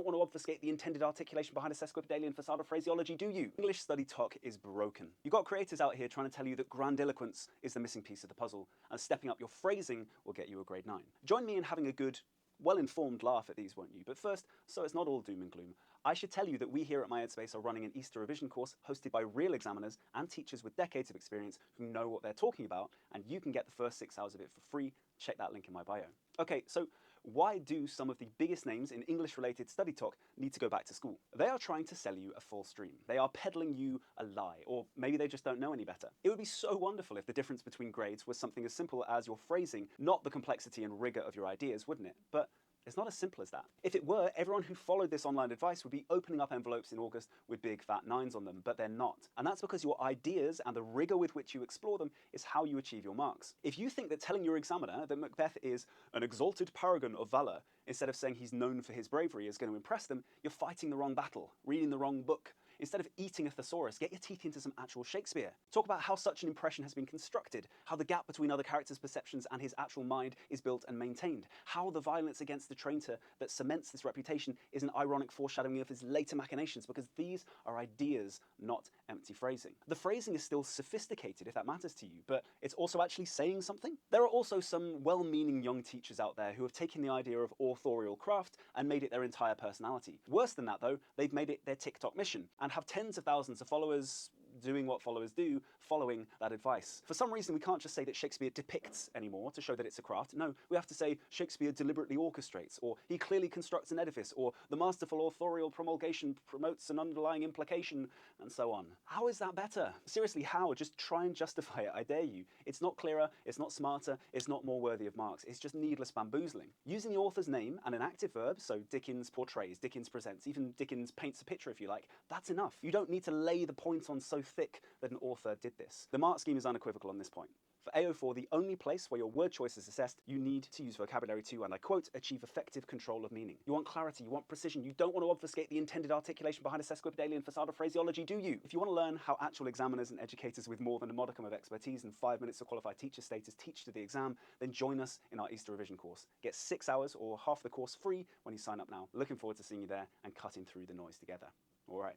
don't want to obfuscate the intended articulation behind a sesquipedalian facade of phraseology, do you? English study talk is broken. You've got creators out here trying to tell you that grandiloquence is the missing piece of the puzzle, and stepping up your phrasing will get you a grade 9. Join me in having a good, well-informed laugh at these, won't you? But first, so it's not all doom and gloom, I should tell you that we here at MyEdSpace are running an Easter revision course hosted by real examiners and teachers with decades of experience who know what they're talking about, and you can get the first 6 hours of it for free. Check that link in my bio. Okay, so why do some of the biggest names in English-related study talk need to go back to school? They are trying to sell you a false dream. They are peddling you a lie, or maybe they just don't know any better. It would be so wonderful if the difference between grades was something as simple as your phrasing, not the complexity and rigor of your ideas, wouldn't it? But it's not as simple as that. If it were, everyone who followed this online advice would be opening up envelopes in August with big fat 9s on them, but they're not. And that's because your ideas and the rigor with which you explore them is how you achieve your marks. If you think that telling your examiner that Macbeth is an exalted paragon of valor, instead of saying he's known for his bravery, is going to impress them, you're fighting the wrong battle, reading the wrong book. Instead of eating a thesaurus, get your teeth into some actual Shakespeare. Talk about how such an impression has been constructed, how the gap between other characters' perceptions and his actual mind is built and maintained, how the violence against the traitor that cements this reputation is an ironic foreshadowing of his later machinations, because these are ideas, not empty phrasing. The phrasing is still sophisticated, if that matters to you, but it's also actually saying something. There are also some well-meaning young teachers out there who have taken the idea of authorial craft and made it their entire personality. Worse than that, though, they've made it their TikTok mission, and have tens of thousands of followers doing what followers do, following that advice. For some reason, we can't just say that Shakespeare depicts anymore to show that it's a craft. No, we have to say Shakespeare deliberately orchestrates, or he clearly constructs an edifice, or the masterful authorial promulgation promotes an underlying implication, and so on. How is that better? Seriously, how? Just try and justify it, I dare you. It's not clearer, it's not smarter, it's not more worthy of marks. It's just needless bamboozling. Using the author's name and an active verb, so Dickens portrays, Dickens presents, even Dickens paints a picture if you like, that's enough. You don't need to lay the point on so thick that an author did this. The mark scheme is unequivocal on this point. For AO4, the only place where your word choice is assessed, you need to use vocabulary to, and I quote, achieve effective control of meaning. You want clarity, you want precision, you don't want to obfuscate the intended articulation behind a sesquipedalian facade of phraseology, do you? If you want to learn how actual examiners and educators with more than a modicum of expertise and 5 minutes of qualified teacher status teach to the exam, then join us in our Easter revision course. Get 6 hours or half the course free when you sign up now. Looking forward to seeing you there and cutting through the noise together. All right.